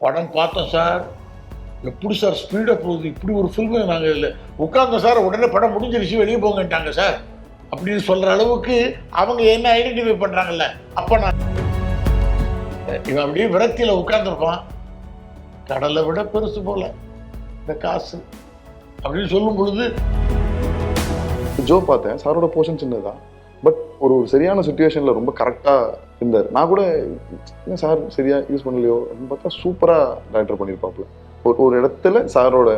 படம் பார்த்தோம் சார், எப்படி சார் ஸ்பீடாக போகுது, இப்படி ஒரு ஃபில்மு நாங்கள் இல்லை உட்கார்ந்தோம் சார், உடனே படம் முடிஞ்சிருச்சு வெளியே போங்கட்டாங்க சார் அப்படின்னு சொல்கிற அளவுக்கு அவங்க என்ன ஐடென்டிஃபை பண்ணுறாங்கல்ல. அப்போ நான் இவன் அப்படியே விரக்தியில் உட்கார்ந்துருப்பான், கடலை விட பெருசு போல இந்த காசு அப்படின்னு சொல்லும் பொழுது. ஜோ பார்த்தேன், சாரோட போர்ஷன் சின்னதான், பட் ஒரு சரியான சுச்சுவேஷனில் ரொம்ப கரெக்டாக இருந்தார். நான் கூட ஏன் சார் சரியாக யூஸ் பண்ணலையோ அப்படின்னு பார்த்தா சூப்பராக டைரக்டர் பண்ணியிருப்பாப்புல. ஒரு இடத்துல சாரோட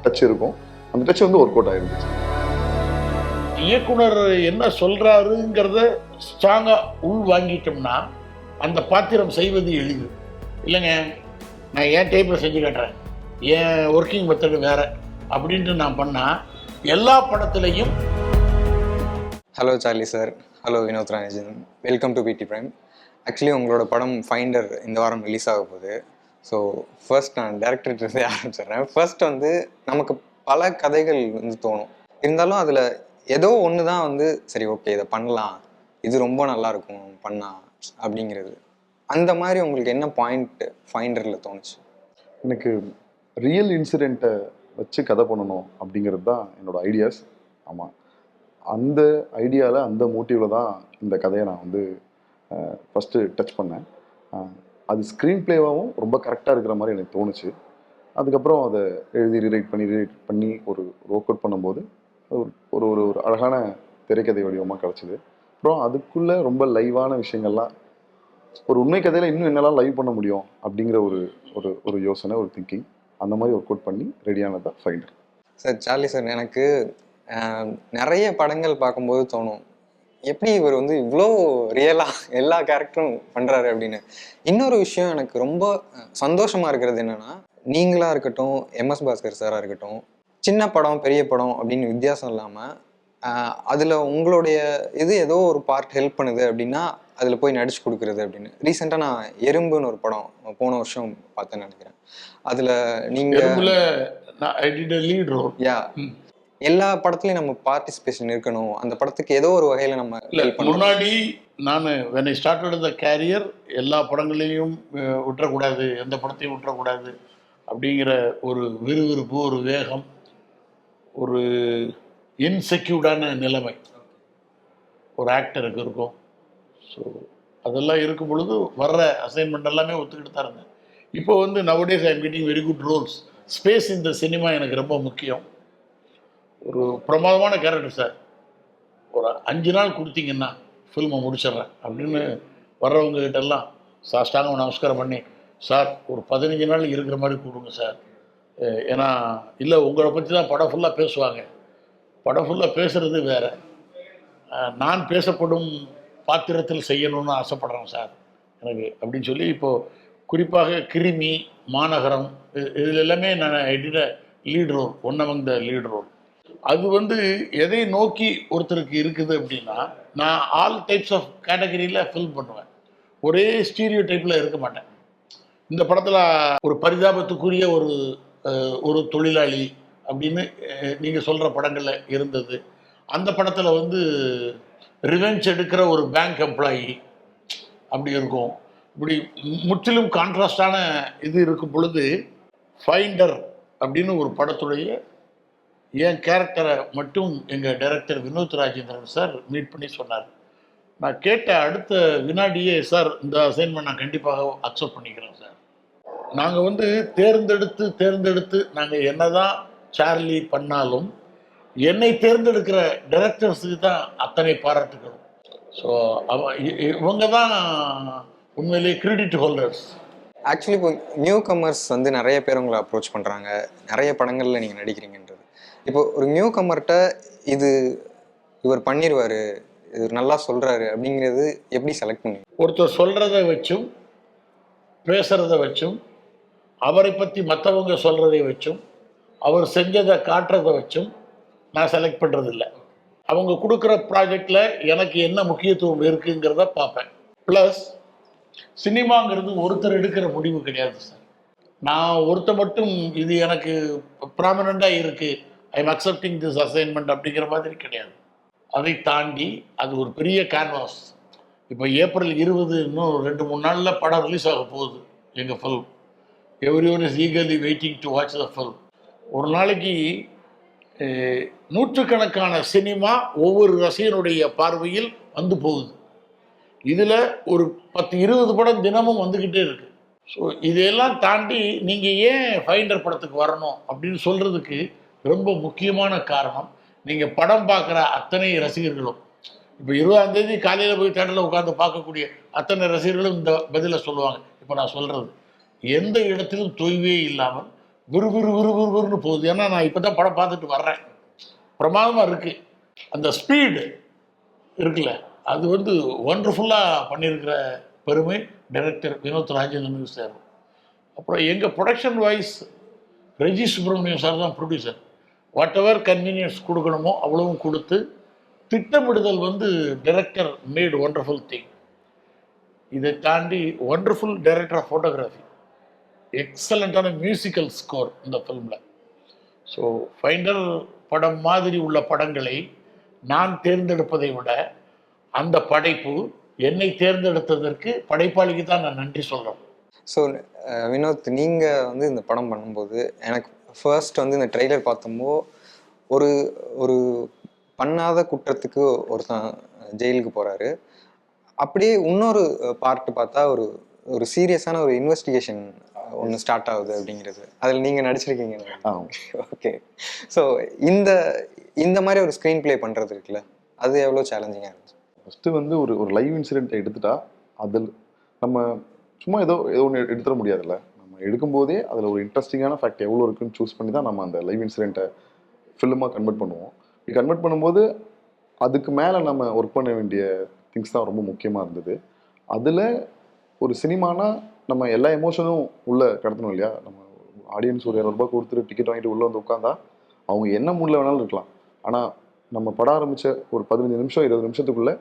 டச் இருக்கும், அந்த டச் வந்து ஒர்க் அவுட் ஆகிருந்துச்சு. இயக்குனர் என்ன சொல்கிறாருங்கிறத ஸ்ட்ராங்காக உள் வாங்கிட்டோம்னா அந்த பாத்திரம் செய்வது எளிது இல்லைங்க. நான் ஏன் டைப்பில் செஞ்சு காட்டுறேன், ஏன் ஒர்க்கிங் மெத்தடு வேறு அப்படின்ட்டு நான் பண்ணால் எல்லா படத்துலையும். Hello Charlie sir, hello Vinoth Rajan, welcome to PT Prime. Actually உங்களோட படம் ஃபைண்டர் இந்த வாரம் ரிலீஸ் ஆக போகுது. ஸோ ஃபர்ஸ்ட் நான் டேரக்டர்கிட்ட ஆரம்பிச்சிடுறேன். ஃபர்ஸ்ட் வந்து நமக்கு பல கதைகள் வந்து தோணும், இருந்தாலும் அதில் ஏதோ ஒன்று தான் வந்து சரி ஓகே இதை பண்ணலாம், இது ரொம்ப நல்லாயிருக்கும் பண்ணா அப்படிங்கிறது. அந்த மாதிரி உங்களுக்கு என்ன பாயிண்ட் ஃபைண்டரில் தோணுச்சு? எனக்கு ரியல் இன்சிடெண்ட்டை வச்சு கதை பண்ணணும் அப்படிங்கிறது தான் என்னோடய ஐடியாஸ். ஆமாம், அந்த ஐடியாவில் அந்த மோட்டிவில் தான் இந்த கதையை நான் வந்து ஃபஸ்ட்டு டச் பண்ணேன். அது ஸ்க்ரீன் பிளேவாகவும் ரொம்ப கரெக்டாக இருக்கிற மாதிரி எனக்கு தோணுச்சு. அதுக்கப்புறம் அதை எழுதி ரீரைட் பண்ணி ஒரு ஒர்க் அவுட் பண்ணும்போது ஒரு ஒரு ஒரு அழகான திரைக்கதை வடிவமாக கிடச்சிது. அப்புறம் அதுக்குள்ளே ரொம்ப லைவான விஷயங்கள்லாம், ஒரு உண்மை கதையில் இன்னும் என்னெல்லாம் லைவ் பண்ண முடியும் அப்படிங்கிற ஒரு ஒரு ஒரு யோசனை, ஒரு திங்கிங், அந்த மாதிரி ஒர்க் அவுட் பண்ணி ரெடியானதான் ஃபைண்டர். சார் சார்லி சார், எனக்கு நிறைய படங்கள் பார்க்கும்போது தோணும், எப்படி இவர் வந்து இவ்வளோ ரியலாக எல்லா கேரக்டரும் பண்ணுறாரு அப்படின்னு. இன்னொரு விஷயம் எனக்கு ரொம்ப சந்தோஷமாக இருக்கிறது என்னென்னா, நீங்களாக இருக்கட்டும், எம்எஸ் பாஸ்கர் சாராக இருக்கட்டும், சின்ன படம் பெரிய படம் அப்படின்னு வித்தியாசம் இல்லாமல் அதில் உங்களுடைய இது ஏதோ ஒரு பார்ட் ஹெல்ப் பண்ணுது அப்படின்னா அதில் போய் நடிச்சு கொடுக்குறது அப்படின்னு. ரீசெண்டாக நான் எறும்புன்னு ஒரு படம் போன வருஷம் பார்த்தேன்னு நினைக்கிறேன். அதில் நீங்கள் எல்லா படத்துலையும் நம்ம பார்ட்டிசிபேஷன் இருக்கணும், அந்த படத்துக்கு ஏதோ ஒரு வகையில் நம்ம முன்னாடி நான் when I started the career எல்லா படங்களையும் விட்டுறக்கூடாது, எந்த படத்தையும் விட்டுறக்கூடாது அப்படிங்கிற ஒரு விறுவிறுப்பு, ஒரு வேகம், ஒரு இன்செக்யூர்டான நிலைமை ஒரு ஆக்டருக்கு இருக்கும். ஸோ அதெல்லாம் இருக்கும் பொழுது வர்ற அசைன்மெண்ட் எல்லாமே ஒத்துக்கிட்டு தான் இருந்தேன். இப்போ வந்து nowadays I am getting very good roles. Space இந்த சினிமா எனக்கு ரொம்ப முக்கியம். ஒரு பிரமாதமான கேரக்டர் சார், ஒரு 5 நாள் கொடுத்தீங்கன்னா ஃபில்மை முடிச்சிட்றேன் அப்படின்னு வர்றவங்க கிட்டெல்லாம் சாஷ்டாங்க நமஸ்காரம் பண்ணி, சார் ஒரு 15 நாள் இருக்கிற மாதிரி கொடுங்க சார், ஏன்னா இல்லை உங்களை பற்றி தான் படம் ஃபுல்லாக பேசுவாங்க, படம் ஃபுல்லாக பேசுகிறது வேறு, நான் பேசப்படும் பாத்திரத்தில் செய்யணும்னு ஆசைப்படுறேன் சார் எனக்கு அப்படின்னு சொல்லி. இப்போது குறிப்பாக கிருமி, மாநகரம், இதில் எல்லாமே நான் எடிட்ட lead role, one among the lead role. அது வந்து எதை நோக்கி ஒருத்தருக்கு இருக்குது அப்படின்னா, நான் ஆல் டைப்ஸ் ஆஃப் கேட்டகரியில் ஃபில்ம் பண்ணுவேன், ஒரே ஸ்டீரியோ டைப்பில் இருக்க மாட்டேன். இந்த படத்தில் ஒரு பரிதாபத்துக்குரிய ஒரு தொழிலாளி அப்படின்னு நீங்கள் சொல்கிற படங்களில் இருந்தது. அந்த படத்தில் வந்து ரிவெஞ்ச் எடுக்கிற ஒரு பேங்க் எம்ப்ளாயி அப்படி இருக்கும். இப்படி முற்றிலும் கான்ட்ராஸ்டான இது இருக்கும் பொழுது ஃபைண்டர் அப்படின்னு ஒரு படத்துடைய என் கேரக்டரை மட்டும் எங்கள் director Vinod Rajendran sir meet பண்ணி சொன்னார். நான் கேட்ட அடுத்த வினாடியே, சார் இந்த அசைன்மெண்ட் நான் கண்டிப்பாக அக்செப்ட் பண்ணிக்கிறேன் சார். நாங்கள் வந்து தேர்ந்தெடுத்து நாங்கள் என்ன தான் சார்லி பண்ணாலும் என்னை தேர்ந்தெடுக்கிற டைரக்டர்ஸுக்கு தான் அத்தனை பாராட்டுகளும். ஸோ இவங்க தான் உண்மையிலேயே கிரெடிட் ஹோல்டர்ஸ். ஆக்சுவலி இப்போ நியூ கமர்ஸ் வந்து நிறைய பேர் உங்களை அப்ரோச் பண்ணுறாங்க, நிறைய படங்களில் நீங்கள் நடிக்கிறீங்கன்றது. இப்போ ஒரு நியூ கமர்கிட்ட இவர் பண்ணிடுவார், இவர் நல்லா சொல்கிறாரு அப்படிங்கிறது எப்படி செலக்ட் பண்ணி? ஒருத்தர் சொல்கிறத வச்சும் பேசுகிறத வச்சும், அவரை பற்றி மற்றவங்க சொல்கிறதை வச்சும், அவர் செஞ்சதை காட்டுறதை வச்சும் நான் செலக்ட் பண்ணுறதில்ல. அவங்க கொடுக்குற ப்ராஜெக்டில் எனக்கு என்ன முக்கியத்துவம் இருக்குங்கிறத பார்ப்பேன். ப்ளஸ் சினிமாங்கிறது ஒருத்தர் எடுக்கிற முடிவு கிடையாது சார். நான் ஒருத்தர் மட்டும் இது எனக்கு ப்ராமினெண்ட்டாக இருக்குது, I am accepting this assignment அப்படிங்கிற மாதிரி கிடையாது. அதை தாண்டி அது ஒரு பெரிய கேன்வாஸ். இப்போ ஏப்ரல் 20 இன்னும் 2-3 நாளில் படம் ரிலீஸ் ஆக போகுது எங்கள் film. Every one is eagerly waiting to watch the film. ஒரு நாளைக்கு நூற்றுக்கணக்கான சினிமா ஒவ்வொரு ரசிகனுடைய பார்வையில் வந்து போகுது. இதில் ஒரு 10-20 படம் தினமும் வந்துக்கிட்டே இருக்கு. ஸோ இதையெல்லாம் தாண்டி நீங்கள் ஏன் ஃபைண்டர் படத்துக்கு வரணும் அப்படின்னு சொல்கிறதுக்கு ரொம்ப முக்கியமான காரணம், நீங்கள் படம் பார்க்குற அத்தனை ரசிகர்களும், இப்போ 20ஆம் தேதி காலையில் போய் தேட்டரில் உட்காந்து பார்க்கக்கூடிய அத்தனை ரசிகர்களும் இந்த பதிலை சொல்லுவாங்க. இப்போ நான் சொல்கிறது எந்த இடத்திலும் தொய்வே இல்லாமல் விறுவிறுன்னு போகுது. ஏன்னா நான் இப்போ தான் படம் பார்த்துட்டு வர்றேன், பிரமாதமாக இருக்குது. அந்த ஸ்பீடு இருக்குல்ல, அது வந்து ஒண்டர்ஃபுல்லாக பண்ணியிருக்கிற பெருமை டைரக்டர் வினோத் ராஜேந்திரனுக்கு சேரும். அப்புறம் எங்கள் production wise Reji Subramaniam sir தான் ப்ரொடியூசர். வாட் எவர் கன்வீனியன்ஸ் கொடுக்கணுமோ அவ்வளவும் கொடுத்து, திட்டமிடுதல் வந்து டைரக்டர் மேட் ஒண்டர்ஃபுல் திங். இதை தாண்டி ஒண்டர்ஃபுல் டைரக்டர் ஆஃப் ஃபோட்டோகிராஃபி, எக்ஸலண்ட்டான மியூசிக்கல் ஸ்கோர் இந்த ஃபிலிமில். ஸோ ஃபைண்டர் படம் மாதிரி உள்ள படங்களை நான் தேர்ந்தெடுப்பதை விட அந்த படைப்பு என்னை தேர்ந்தெடுத்ததற்கு படைப்பாளிக்கு தான் நான் நன்றி சொல்கிறேன். ஸோ வினோத், நீங்கள் வந்து இந்த படம் பண்ணும்போது எனக்கு ஃபர்ஸ்ட் வந்து இந்த ட்ரெய்லர் பார்த்தோம்போ ஒரு ஒரு பண்ணாத குற்றத்துக்கு ஒருத்தன் ஜெயிலுக்கு போகிறாரு. அப்படியே இன்னொரு பார்ட்டு பார்த்தா ஒரு ஒரு சீரியஸான ஒரு இன்வெஸ்டிகேஷன் ஒன்று ஸ்டார்ட் ஆகுது அப்படிங்கிறது. அதில் நீங்கள் நடிச்சிருக்கீங்க. ஓகே. ஸோ இந்த இந்த மாதிரி ஒரு ஸ்க்ரீன் ப்ளே பண்ணுறது இருக்குல்ல, அது எவ்வளோ சேலஞ்சிங்காக இருந்துச்சு? ஃபஸ்ட்டு வந்து ஒரு லைவ் இன்சிடென்ட்டை எடுத்துட்டா அதில் நம்ம சும்மா ஏதோ ஒன்று எடுத்துட முடியாதுல்ல. நம்ம எடுக்கும்போதே அதில் ஒரு இன்ட்ரெஸ்டிங்கான ஃபேக்ட் எவ்வளோ இருக்குன்னு சூஸ் பண்ணி தான் நம்ம அந்த லைவ் இன்சிடென்ட்டை ஃபில்மாக கன்வெர்ட் பண்ணுவோம். இப்படி கன்வெர்ட் பண்ணும்போது அதுக்கு மேலே நம்ம ஒர்க் பண்ண வேண்டிய திங்ஸ் தான் ரொம்ப முக்கியமாக இருந்தது. அதில் ஒரு சினிமானா நம்ம எல்லா எமோஷனும் உள்ளே கடத்தணும் இல்லையா. நம்ம ஆடியன்ஸ் ஒரு 200 ரூபாய் கொடுத்துட்டு டிக்கெட் வாங்கிட்டு உள்ளே வந்து உட்காந்தா அவங்க என்ன மூடில் வேணாலும் இருக்கலாம். ஆனால் நம்ம படம் ஆரம்பித்த ஒரு 15 நிமிஷம் 20 நிமிஷத்துக்குள்ளே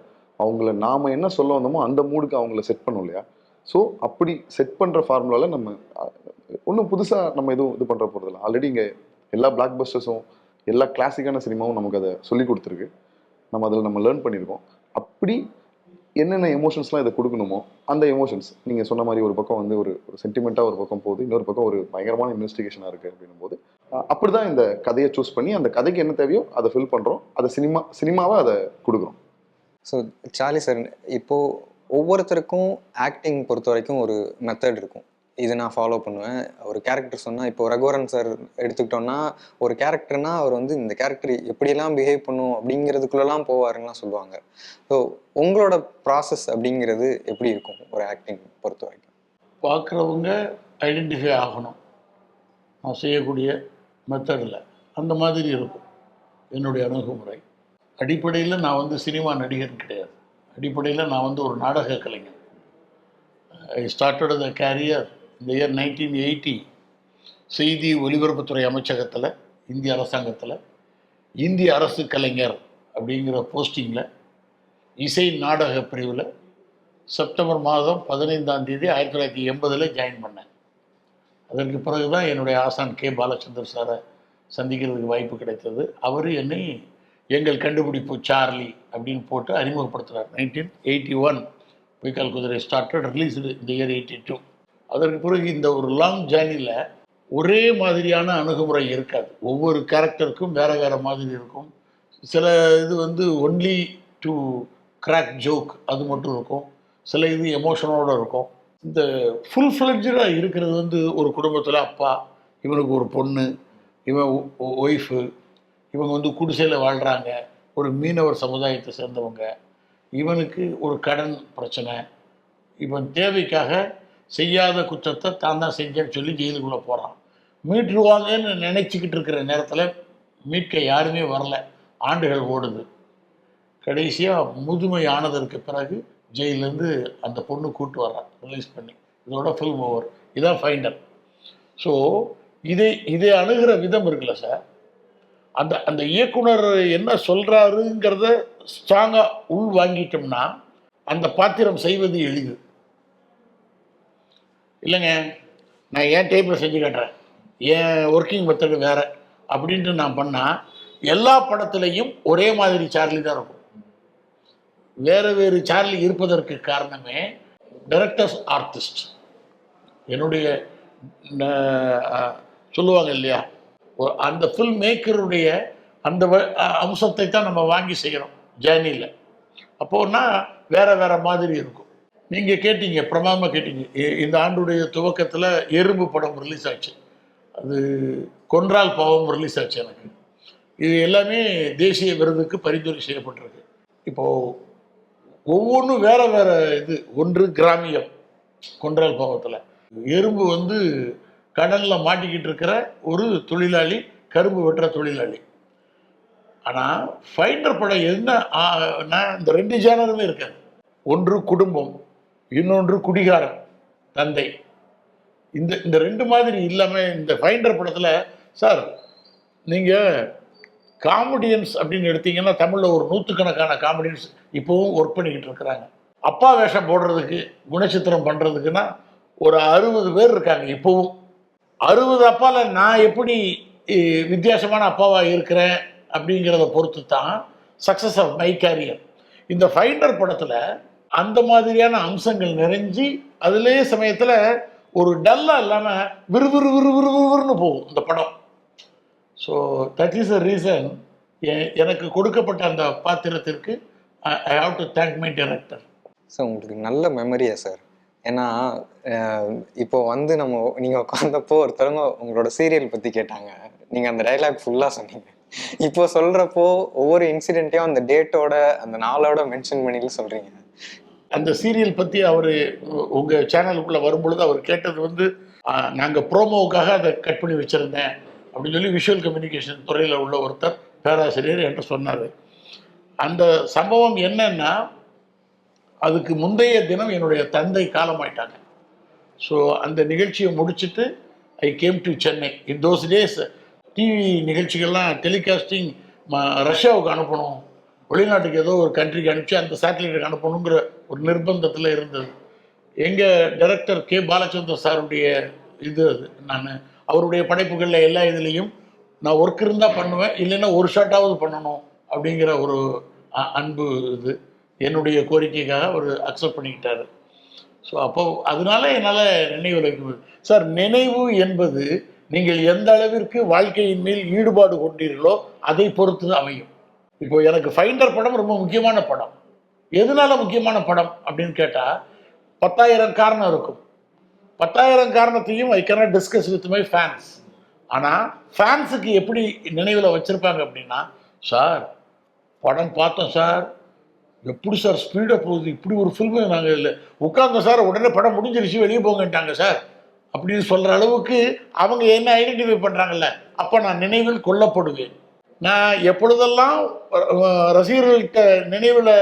அவங்கள நாம் என்ன சொல்ல வந்தோமோ அந்த மூடுக்கு அவங்கள செட் பண்ணோம் இல்லையா. ஸோ அப்படி செட் பண்ணுற ஃபார்முலாவில் நம்ம ஒன்றும் புதுசாக நம்ம எதுவும் இது பண்ணுற போகிறதில்ல. ஆல்ரெடி இங்கே எல்லா பிளாக் பஸ்டர்ஸும் எல்லா கிளாசிக்கான சினிமாவும் நமக்கு அதை சொல்லி கொடுத்துருக்கு. நம்ம அதில் நம்ம லேர்ன் பண்ணியிருக்கோம். அப்படி என்னென்ன எமோஷன்ஸ்லாம் இதை கொடுக்கணுமோ அந்த எமோஷன்ஸ் நீங்கள் சொன்ன மாதிரி ஒரு பக்கம் வந்து ஒரு சென்டிமெண்ட்டாக ஒரு பக்கம் போகுது, இன்னொரு பக்கம் ஒரு பயங்கரமான இன்வெஸ்டிகேஷனாக இருக்குது அப்படின்னும் போது அப்படி தான் இந்த கதையை சூஸ் பண்ணி அந்த கதைக்கு என்ன தேவையோ அதை ஃபில் பண்ணுறோம். அதை சினிமாவை அதை கொடுக்குறோம். ஸோ சார்லி சார், இப்போது ஒவ்வொருத்தருக்கும் ஆக்டிங் பொறுத்த வரைக்கும் ஒரு மெத்தட் இருக்கும். இது நான் ஃபாலோ பண்ணுவேன். ஒரு கேரக்டர் சொன்னால், இப்போ ரகுவரன் சார் எடுத்துக்கிட்டோன்னா ஒரு கேரக்டர்னா அவர் வந்து இந்த கேரக்டர் எப்படியெல்லாம் பிஹேவ் பண்ணும் அப்படிங்கிறதுக்குள்ளெல்லாம் போவாருங்கலாம் சொல்லுவாங்க. ஸோ உங்களோட ப்ராசஸ் அப்படிங்கிறது எப்படி இருக்கும் ஒரு ஆக்டிங் பொறுத்த வரைக்கும்? பார்க்குறவங்க ஐடென்டிஃபை ஆகணும் நான் செய்யக்கூடிய மெத்தடில். அந்த மாதிரி இருக்கும் என்னுடைய அணுகுமுறை. அடிப்படையில் நான் வந்து சினிமா நடிகர் கிடையாது. அடிப்படையில் நான் வந்து ஒரு நாடக கலைஞர். ஐ ஸ்டார்டட் த கேரியர் இந்த இயர் 1980 செய்தி ஒலிபரப்புத்துறை அமைச்சகத்தில், இந்திய அரசாங்கத்தில் இந்திய அரசு கலைஞர் அப்படிங்கிற போஸ்டிங்கில் இசை நாடக பிரிவில் செப்டம்பர் மாதம் 15ஆம் தேதி 1980 ஜாயின் பண்ணேன். அதற்கு பிறகு தான் என்னுடைய ஆசான் கே பாலச்சந்தர் சாரை சந்திக்கிறதுக்கு வாய்ப்பு கிடைத்தது. அவர் என்னை எங்கள் கண்டுபிடிப்பு சார்லி அப்படின்னு போட்டு அறிமுகப்படுத்துகிறார். 1981 பொய்க்கால் குதிரை ஸ்டார்டட், ரிலீஸ்டு இந்த இயர் 82. அதற்கு பிறகு இந்த ஒரு லாங் ஜேர்னியில் ஒரே மாதிரியான அணுகுமுறை இருக்காது. ஒவ்வொரு கேரக்டருக்கும் வேறு வேறு மாதிரி இருக்கும். சில இது வந்து ஒன்லி டு கிராக் ஜோக் அது மட்டும் இருக்கும். சில இது எமோஷனோடு இருக்கும். இந்த ஃபுல் ஃப்ளெட்ஜாக இருக்கிறது வந்து ஒரு குடும்பத்தில் அப்பா, இவனுக்கு ஒரு பொண்ணு, இவன் ஒய்ஃபு, இவங்க வந்து குடிசையில் வாழ்கிறாங்க, ஒரு மீனவர் சமுதாயத்தை சேர்ந்தவங்க, இவனுக்கு ஒரு கடன் பிரச்சனை, இவன் தேவைக்காக செய்யாத குற்றத்தை தான் தான் செஞ்சேன்னு சொல்லி ஜெயிலுக்குள்ளே போகிறான். மீட்டுருவாங்கன்னு நினச்சிக்கிட்டு இருக்கிற நேரத்தில் மீட்க யாருமே வரல. ஆண்டுகள் ஓடுது. கடைசியாக முதுமை ஆனதற்கு பிறகு ஜெயிலேருந்து அந்த பொண்ணு கூட்டு வர்றான் ரிலீஸ் பண்ணி. இதோட ஃபில்ம் ஓவர். இதான் ஃபைண்டர். ஸோ இதை அணுகிற விதம் இருக்குல்ல சார், அந்த இயக்குனர் என்ன சொல்கிறாருங்கிறத ஸ்ட்ராங்காக உள் வாங்கிட்டோம்னா அந்த பாத்திரம் செய்வது எளிது. இல்லைங்க நான் ஏன் டைப்பில் செஞ்சு காட்டுறேன், ஏன் ஒர்க்கிங் மெத்தடு வேறு அப்படின்ட்டு நான் பண்ணால் எல்லா படத்துலையும் ஒரே மாதிரி சார்லி தான் இருக்கும். வேறு வேறு சார்லி இருப்பதற்கு காரணமே டைரக்டர்ஸ் ஆர்டிஸ்ட். என்னுடைய சொல்லுவாங்க இல்லையா, அந்த ஃபில்ம் மேக்கருடைய அந்த அம்சத்தை தான் நம்ம வாங்கி செய்கிறோம் ஜேர்னியில். அப்போன்னா வேற வேற மாதிரி இருக்கும். நீங்கள் கேட்டீங்க, பிரமாதமாக கேட்டீங்க. இந்த ஆண்டுடைய துவக்கத்தில் எறும்பு படம் ரிலீஸ் ஆச்சு, அது கொன்றால் பாவம் ரிலீஸ் ஆச்சு எனக்கு. இது எல்லாமே தேசிய விருதுக்கு பரிந்துரை செய்யப்பட்டிருக்கு. இப்போது ஒவ்வொன்றும் வேற வேற இது. ஒன்று கிராமியம், கொன்றால் பாவத்தில் எறும்பு வந்து கடலில் மாட்டிக்கிட்டு இருக்கிற ஒரு தொழிலாளி, கரும்பு வெட்டுற தொழிலாளி. ஆனால் ஃபைண்டர் படம் என்ன, இந்த 2 ஜேனருமே இருக்காது. ஒன்று குடும்பம், இன்னொன்று குடிகாரன் தந்தை. இந்த இந்த 2 மாதிரி இல்லாமல் இந்த ஃபைண்டர் படத்தில் சார் நீங்கள் காமெடியன்ஸ் அப்படின்னு எடுத்தீங்கன்னா தமிழில் ஒரு 100கணக்கான காமெடியன்ஸ் இப்போவும் ஒர்க் பண்ணிக்கிட்டு இருக்கிறாங்க. அப்பா வேஷம் போடுறதுக்கு, குணச்சித்திரம் பண்ணுறதுக்குன்னா ஒரு 60 பேர் இருக்காங்க இப்போவும். 60 அப்பாவில் நான் எப்படி வித்தியாசமான அப்பாவாக இருக்கிறேன் அப்படிங்கிறத பொறுத்து தான் சக்ஸஸ் ஆஃப் மை கேரியர். இந்த ஃபைண்டர் படத்தில் அந்த மாதிரியான அம்சங்கள் நிறைஞ்சி அதிலே சமயத்தில் ஒரு டல்லாக இல்லாமல் விறுவிறு விறுவிறுவிறுன்னு போகும் இந்த படம். So that is a reason எனக்கு கொடுக்கப்பட்ட அந்த பாத்திரத்திற்கு I have to thank my director. So உங்களுக்கு நல்ல மெமரியா சார்? ஏன்னா இப்போ வந்து நீங்கள் உட்காந்தப்போ ஒருத்தவங்க உங்களோட சீரியல் பற்றி கேட்டாங்க, நீங்கள் அந்த டைலாக் ஃபுல்லாக சொன்னீங்க. இப்போ சொல்கிறப்போ ஒவ்வொரு இன்சிடென்ட்டையும் அந்த டேட்டோட அந்த நாளோட மென்ஷன் பண்ணி சொல்கிறீங்க. அந்த சீரியல் பற்றி அவர் உங்கள் சேனலுக்குள்ளே வரும்பொழுது அவர் கேட்டது வந்து நாங்கள் ப்ரோமோவுக்காக அதை கட் பண்ணி வச்சுருந்தேன் அப்படின்னு சொல்லி விஷுவல் கம்யூனிகேஷன் துறையில் உள்ள ஒருத்தர் பேராசிரியர் என்று சொன்னார். அந்த சம்பவம் என்னன்னா, அதுக்கு முந்தைய தினம் என்னுடைய தந்தை காலமாயிட்டாங்க. ஸோ அந்த நிகழ்ச்சியை முடிச்சுட்டு I came to Chennai. In those days TV நிகழ்ச்சிகள்லாம் டெலிகாஸ்டிங் ரஷ்யாவுக்கு அனுப்பணும், வெளிநாட்டுக்கு ஏதோ ஒரு கண்ட்ரிக்கு அனுப்பிச்சு அந்த சேட்டலைட்டுக்கு அனுப்பணுங்கிற ஒரு நிர்பந்தத்தில் இருந்தது. எங்கள் டைரக்டர் கே பாலச்சந்தர் சாருடைய இது அது. நான் அவருடைய படைப்புகளில் எல்லா இதுலேயும் நான் ஒர்க் இருந்தால் பண்ணுவேன், இல்லைன்னா ஒரு ஷாட்டாவது பண்ணணும் அப்படிங்கிற ஒரு அன்பு இது என்னுடைய கோரிக்கைக்காக அவர் அக்செப்ட் பண்ணிக்கிட்டாரு. ஸோ அப்போ அதனால என்னால் நினைவில் வைக்க முடியும் சார். நினைவு என்பது நீங்கள் எந்த அளவிற்கு வாழ்க்கையின் மேல் ஈடுபாடு கொண்டீர்களோ அதை பொறுத்து அமையும். இப்போ எனக்கு ஃபைண்டர் படம் ரொம்ப முக்கியமான படம். எதனால முக்கியமான படம் அப்படின்னு கேட்டால் 10,000 காரணம் இருக்கும். 10,000 காரணத்தையும் I cannot discuss with my fans. ஆனால் ஃபேன்ஸுக்கு எப்படி நினைவில் வச்சுருப்பாங்க அப்படின்னா, சார் படம் பார்த்தோம் சார், எப்படி சார் ஸ்பீடாக போகுது, இப்படி ஒரு ஃபில்மு நாங்கள் இல்லை உட்கார்ந்தோம் சார், உடனே படம் முடிஞ்சிருச்சு வெளியே போங்கட்டாங்க சார் அப்படின்னு சொல்கிற அளவுக்கு அவங்க என்ன ஐடென்டிஃபை பண்ணுறாங்கல்ல, அப்போ நான் நினைவில் கொல்லப்படுவேன். நான் எப்பொழுதெல்லாம் ரசிகர்கள்கிட்ட நினைவில்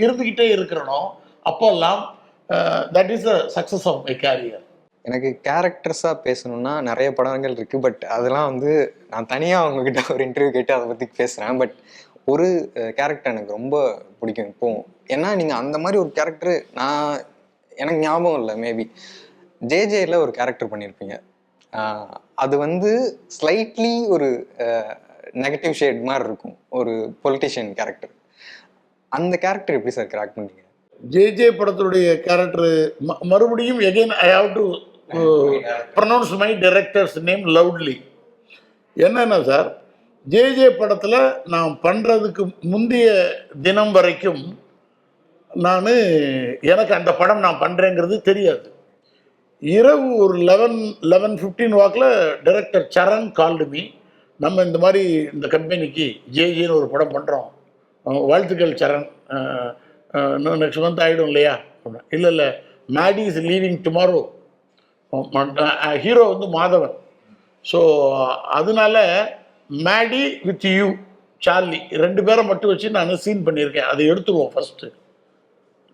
இருந்துக்கிட்டே இருக்கிறனோ அப்போல்லாம் that is a success of my career. எனக்கு கேரக்டர்ஸாக பேசணும்னா நிறைய படங்கள் இருக்குது. பட் அதெல்லாம் வந்து நான் தனியாக அவங்கக்கிட்ட ஒரு இன்டர்வியூ கேட்டு அதை பற்றி பேசுகிறேன். பட் ஒரு கேரக்டர் எனக்கு ரொம்ப பிடிக்கும் இப்போ. ஏன்னா நீங்கள் அந்த மாதிரி ஒரு கேரக்டர் எனக்கு ஞாபகம் இல்லை, மேபி ஜேஜேல ஒரு கேரக்டர் பண்ணியிருப்பீங்க. அது வந்து ஸ்லைட்லி ஒரு நெகட்டிவ் ஷேட் மாதிரி இருக்கும், ஒரு பொலிட்டிஷியன் கேரக்டர். அந்த கேரக்டர் எப்படி சார் கிராக் பண்ணீங்க? ஜேஜே படத்துடைய கேரக்டர் மறுபடியும் again I have to pronounce my directors name loudly. என்னன்னா சார், ஜேஜே படத்தில் நான் பண்ணுறதுக்கு முந்தைய தினம் வரைக்கும் எனக்கு அந்த படம் நான் பண்ணுறேங்கிறது தெரியாது. இரவு ஒரு 11:15 வாக்கில் டைரக்டர் சரண் கால்டு மீ, நம்ம இந்த மாதிரி இந்த கம்பெனிக்கு ஜேஜேன்னு ஒரு படம் பண்ணுறோம், வாழ்த்துக்கள் சரண், நெக்ஸ்ட் மந்த் ஆகிடும் இல்லையா? இல்லை Maddy is leaving tomorrow, hero வந்து மாதவன். ஸோ அதனால மேடி வித் யூ சார்லி 2 பேரை மட்டும் வச்சு நான் சீன் பண்ணியிருக்கேன், அதை எடுத்துருவோம் ஃபஸ்ட்டு,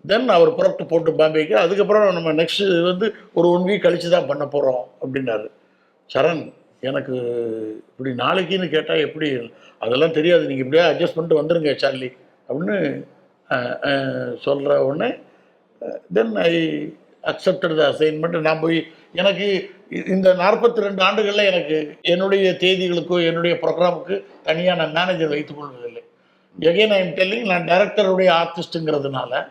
தென் அவர் புறப்பட்டு போட்டு பாம்பேக்கு, அதுக்கப்புறம் நம்ம நெக்ஸ்ட் வந்து ஒரு 1 வீக் கழித்து தான் பண்ண போகிறோம் அப்படின்னாரு. சரண் எனக்கு இப்படி நாளைக்குன்னு கேட்டால் எப்படி, அதெல்லாம் தெரியாது, நீங்கள் இப்படியே அட்ஜஸ்ட் பண்ணிட்டு வந்துடுங்க சார்லி அப்படின்னு சொல்கிற உடனே தென் ஐ அக்செப்டட் த அசைன்மெண்ட். நான் போய் எனக்கு இந்த 42 ஆண்டுகளில் எனக்கு என்னுடைய தேதிகளுக்கோ என்னுடைய ப்ரோக்ராமுக்கு தனியாக நான் மேனேஜர் வைத்துக் கொள்வதில்லை. எகைன் ஐ எம் டெல்லிங், நான் டைரக்டருடைய ஆர்டிஸ்ட்டுங்கிறதுனால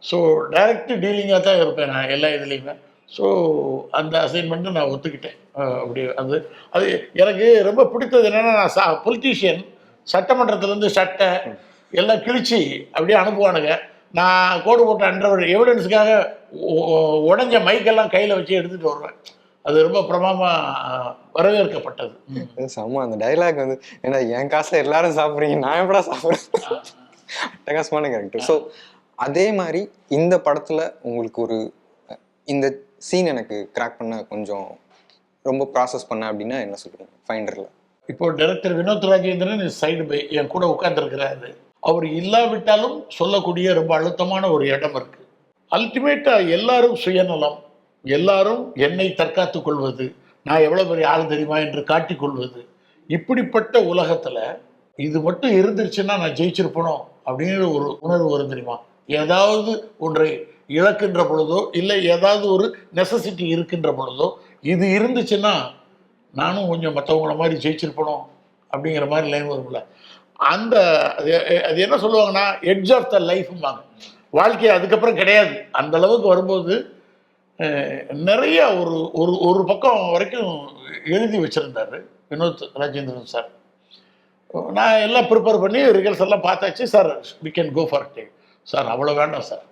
ஸோ டைரக்ட் டீலிங்காக தான் இருப்பேன் நான் எல்லா இதுலேயுமே. ஸோ அந்த அசைன்மெண்ட்டு நான் ஒத்துக்கிட்டேன். அப்படி அது அது எனக்கு ரொம்ப பிடித்தது என்னென்னா, நான் பொலிட்டீஷியன் சட்டமன்றத்துலேருந்து சட்டை எல்லாம் கிழிச்சு அப்படியே அனுப்புவானுங்க. நான் கோடு போட்ட அண்டர் எவிடன்ஸுக்காக உடஞ்ச மைக்கெல்லாம் கையில் வச்சு எடுத்துகிட்டு வருவேன். அது ரொம்ப பிரமாதமாக வரவேற்கப்பட்டது. செம்ம அந்த டைலாக் வந்து, ஏன்னா என் காசை எல்லாரும் சாப்பிட்றீங்க, நான் எப்படா சாப்பிட்றேன். அட்டகாசமான கேரக்டர். ஸோ அதே மாதிரி இந்த படத்தில் உங்களுக்கு ஒரு இந்த சீன் எனக்கு கிராக் பண்ண கொஞ்சம் ரொம்ப ப்ராசஸ் பண்ண அப்படின்னா என்ன சொல்றீங்க ஃபைண்டரில்? இப்போ director Vinod Rajendran side by என் கூட உட்கார்ந்துருக்கிறாரு. அவர் இல்லாவிட்டாலும் சொல்லக்கூடிய ரொம்ப அழுத்தமான ஒரு இடம் இருக்கு. அல்டிமேட்டாக எல்லாரும் சுயநலம், எல்லாரும் என்னை தற்காத்துக் கொள்வது, நான் எவ்வளோ பெரிய ஆள் தெரியுமா என்று காட்டிக்கொள்வது, இப்படிப்பட்ட உலகத்தில் இது மட்டும் இருந்துருச்சுன்னா நான் ஜெயிச்சிருப்பணும் அப்படிங்கிற ஒரு உணர்வு வரும் தெரியுமா. ஏதாவது ஒன்றை இழக்கின்ற பொழுதோ இல்லை ஏதாவது ஒரு நெசசிட்டி இருக்கின்ற பொழுதோ இது இருந்துச்சுன்னா நானும் கொஞ்சம் மற்றவங்கள மாதிரி ஜெயிச்சிருப்பணும் அப்படிங்கிற மாதிரி லைன் வரும்ல. அந்த அது என்ன சொல்லுவாங்கன்னா எட்ஜ் ஆஃப் த லைஃப்பாங்க. வாழ்க்கை அதுக்கப்புறம் கிடையாது. அந்த அளவுக்கு வரும்போது நிறைய ஒரு ஒரு ஒரு பக்கம் வரைக்கும் எழுதி வச்சுருந்தார் வினோத் ராஜேந்திரன் சார். நான் எல்லாம் ப்ரிப்பேர் பண்ணி ரிகல்ஸ் எல்லாம் பார்த்தாச்சு. Sir we can go for take. Sir அவ்வளோ வேண்டாம் சார்,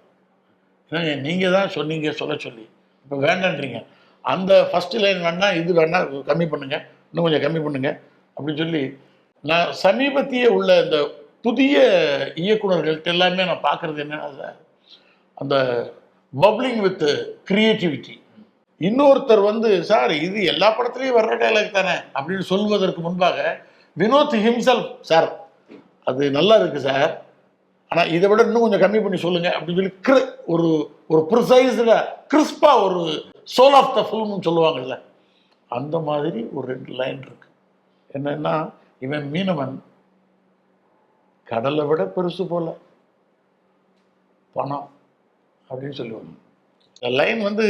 நீங்கள் தான் சொன்னீங்க சொல்ல சொல்லி, இப்போ வேண்டான்றீங்க. அந்த ஃபஸ்ட்டு லைன் வேணால் இது வேணால் கம்மி பண்ணுங்கள், இன்னும் கொஞ்சம் கம்மி பண்ணுங்கள் அப்படின்னு சொல்லி நான் சமீபத்திய உள்ள இந்த புதிய இயக்குநர்கள்ட்ட எல்லாமே நான் பார்க்குறது என்னன்னா சார், அந்த பப்ளிங் வித் கிரியேட்டிவிட்டி. இன்னொருத்தர் வந்து சார் இது எல்லா படத்துலையும் வர்ற டைலாக் தானே அப்படின்னு சொல்வதற்கு முன்பாக வினோத் ஹிம்செல்ஃப் சார் அது நல்லா இருக்குது சார், ஆனால் இதை விட இன்னும் கொஞ்சம் கம்மி பண்ணி சொல்லுங்கள் அப்படின்னு சொல்லி ஒரு ஒரு ப்ரிசைஸ்டாக கிறிஸ்பாக ஒரு சோல் ஆஃப் த ஃபில்ம்னு சொல்லுவாங்கல்ல, அந்த மாதிரி ஒரு 2 லைன் இருக்கு. என்னன்னா, இவன் மீனவன் கடலை விட பெருசு போல பணம் அப்படின்னு சொல்லுவாங்க. இந்த லைன் வந்து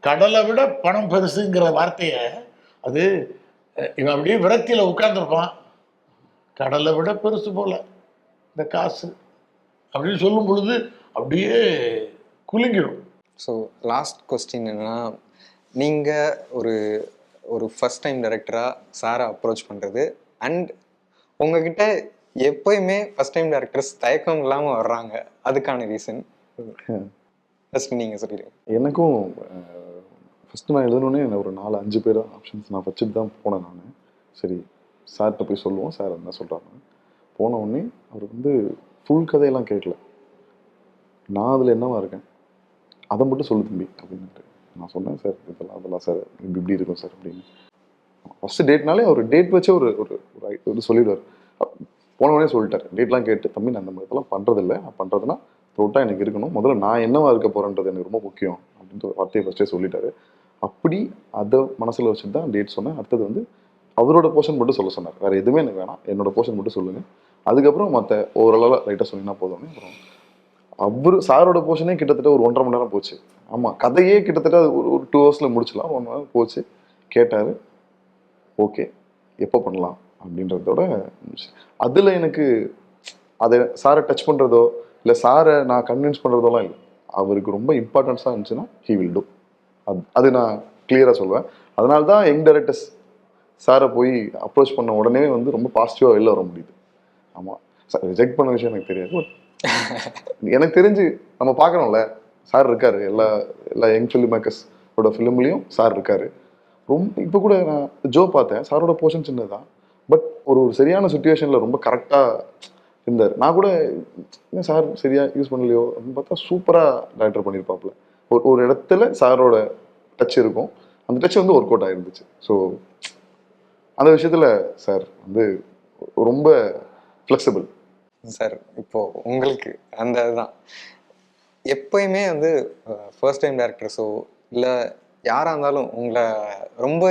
கடலை விட பணம் பெருசுங்கிற வார்த்தையை அது இவன் அப்படியே விரக்தியில் உட்கார்ந்துருப்பான். கடலை விட பெருசு போல இந்த காசு அப்படின்னு சொல்லும் பொழுது அப்படியே குலுங்கிடும். ஸோ லாஸ்ட் கொஸ்டின் என்னன்னா, நீங்கள் ஒரு ஒரு ஃபர்ஸ்ட் டைம் டைரக்டராக சாரை அப்ரோச் பண்ணுறது அண்ட் உங்ககிட்ட எப்போயுமே ஃபர்ஸ்ட் டைம் டைரக்டர்ஸ் தயக்கம் இல்லாமல் வர்றாங்க, அதுக்கான ரீசன் ஃபர்ஸ்ட் நீங்கள் சொல்லிடுங்க. எனக்கும் ஃபஸ்ட்டு நான் எழுதணுன்னே ஒரு 4-5 பேர் ஆப்ஷன்ஸ் நான் வச்சுட்டு தான் போனேன். நான் சரி சார்கிட்ட போய் சொல்லுவோம், சார் என்ன சொல்கிறாங்க. போன உடனே அவர் வந்து ஃபுல் கதையெல்லாம் கேட்கல, நான் அதில் என்னவா இருக்கேன் அதை மட்டும் சொல்லு தம்பி அப்படின்ட்டு நான் சொன்னேன். சார் அதெல்லாம் சார் இப்படி இருக்கும் சார் அப்படின்னு. ஃபஸ்ட்டு டேட்னாலே அவர் டேட் வச்சு ஒரு ஒரு சொல்லிடுவார். போன உடனே சொல்லிட்டார், டேட்லாம் கேட்டு தம்பி நான் அந்த மாதிரி இதெல்லாம் பண்ணுறதில்ல, நான் பண்ணுறதுனா டோட்டாக எனக்கு இருக்கணும், முதல்ல நான் என்னவா இருக்க போகிறேன்றது எனக்கு ரொம்ப முக்கியம் அப்படின்ற வார்த்தையை ஃபஸ்ட்டே சொல்லிட்டாரு. அப்படி அதை மனசில் வச்சுட்டு தான் டேட் சொன்னேன். அடுத்தது வந்து அவரோட போர்ஷன் மட்டும் சொல்ல சொன்னார், வேறு எதுவுமே எனக்கு வேணாம், என்னோட போர்ஷன் மட்டும் சொல்லுங்கள், அதுக்கப்புறம் மற்ற ஓரளவு லைட்டாக சொன்னீங்கன்னா போதும். அப்புறம் அவர் சாரோட போர்ஷனே கிட்டத்தட்ட ஒரு 1.5 மணி நேரம் போச்சு. ஆமாம், கதையே கிட்டத்தட்ட ஒரு 2 ஹவர்ஸில் முடிச்சலாம். 1 ஹவர் போச்சு. கேட்டார், ஓகே எப்போ பண்ணலாம் அப்படின்றதோட அதில் எனக்கு அதை சாரை டச் பண்ணுறதோ இல்லை சாரை நான் கன்வின்ஸ் பண்ணுறதோலாம் இல்லை. அவருக்கு ரொம்ப இம்பார்ட்டன்ஸாக இருந்துச்சுன்னா ஹீ வில் டூ. அது நான் கிளியராக சொல்லுவேன். அதனால தான் யங் டைரக்டர்ஸ் சாரை போய் அப்ரோச் பண்ண உடனே வந்து ரொம்ப பாசிட்டிவாக வெளில வர முடியுது. ஆமாம், சார் ரிஜெக்ட் பண்ண விஷயம் எனக்கு தெரியாது. எனக்கு தெரிஞ்சு நம்ம பார்க்கணும்ல, சார் இருக்கார் எல்லா யங் ஃபிலிம் மேக்கர்ஸோட ஃபிலிம்லேயும் சார் இருக்கார். ரொம்ப இப்போ கூட நான் ஜோ பார்த்தேன், சாரோட போர்ஷன் சின்னது தான், பட் ஒரு சரியான சுச்சுவேஷனில் ரொம்ப கரெக்டாக இருந்தார். நான் கூட ஏன் சார் சரியாக யூஸ் பண்ணலையோ அப்படின்னு பார்த்தா சூப்பராக டைரக்டர் பண்ணியிருப்பாப்புல. ஒரு இடத்துல சாரோட டச் இருக்கும், அந்த டச் வந்து ஒர்க் அவுட் ஆகிருந்துச்சு. ஸோ அந்த விஷயத்தில் சார் வந்து ரொம்ப ஃப்ளெக்சிபிள். சார் இப்போ உங்களுக்கு அந்த இதுதான் எப்போயுமே வந்து ஃபர்ஸ்ட் டைம் டைரக்டர்ஸோ இல்லை யாராக இருந்தாலும் உங்களை ரொம்ப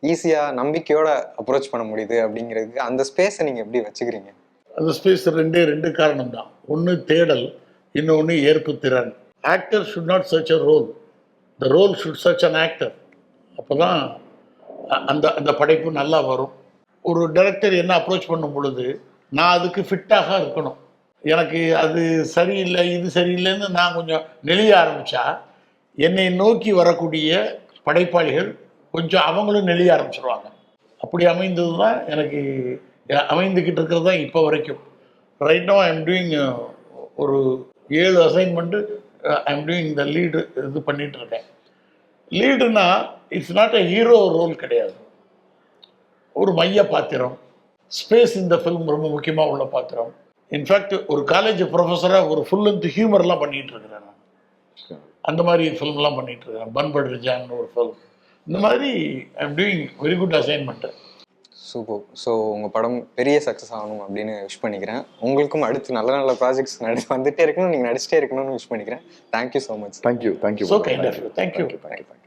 ஈஸியாக நம்பிக்கையோட அப்ரோச் பண்ண முடியுது அப்படிங்கிறதுக்கு அந்த ஸ்பேஸை நீங்கள் எப்படி வச்சுக்கிறீங்க? அந்த ஸ்பேஸ் ரெண்டு காரணம் தான். ஒன்று தேடல், இன்னொன்று ஏற்பு திறன். Actor should not search a role, the role should search an actor. அப்போ தான் அந்த அந்த படைப்பு நல்லா வரும். ஒரு டைரக்டர் என்ன அப்ரோச் பண்ணும் பொழுது நான் அதுக்கு ஃபிட்டாக இருக்கணும். எனக்கு அது சரியில்லை இது சரியில்லைன்னு நான் கொஞ்சம் நெளிய ஆரம்பித்தா என்னை நோக்கி வரக்கூடிய படைப்பாளிகள் கொஞ்சம் அவங்களும் நெளிய ஆரம்பிச்சிருவாங்க. அப்படி அமைந்தது தான் எனக்கு அமைந்துக்கிட்டு இருக்கிறது தான் இப்போ வரைக்கும். Right no I am doing ஒரு 7 assignment I am doing the lead இது பண்ணிகிட்டு இருக்கேன். லீடுனா it's not a hero role கிடையாது, ஒரு மைய பாத்திரம். ஸ்பேஸ் இந்த ஃபிலிம் ரொம்ப முக்கியமாக உள்ள பாத்திரம். இன்ஃபேக்ட் ஒரு காலேஜ் ப்ரொஃபஸராக ஒரு ஃபுல் லென்த் ஹியூமர்லாம் பண்ணிகிட்டு இருக்கிறேன் நான். அந்த மாதிரி ஃபிலிம்லாம் பண்ணிகிட்டு இருக்கேன். பன்பட் ரிஜான்னு ஒரு ஃபிலிம். இந்த மாதிரி ஐ am doing very good assignment. Super. So உங்கள் படம் பெரிய சக்ஸஸ் ஆகணும் அப்படின்னு விஷ் பண்ணிக்கிறேன். உங்களுக்கும் அடுத்து நல்ல நல்ல ப்ராஜெக்ட்ஸ் வந்துட்டே இருக்கணும், நீங்கள் நடிச்சிட்டே இருக்கணும்னு விஷ் பண்ணிக்கிறேன். Thank you so much. Thank you. So kind of you. Thank you. Thank you.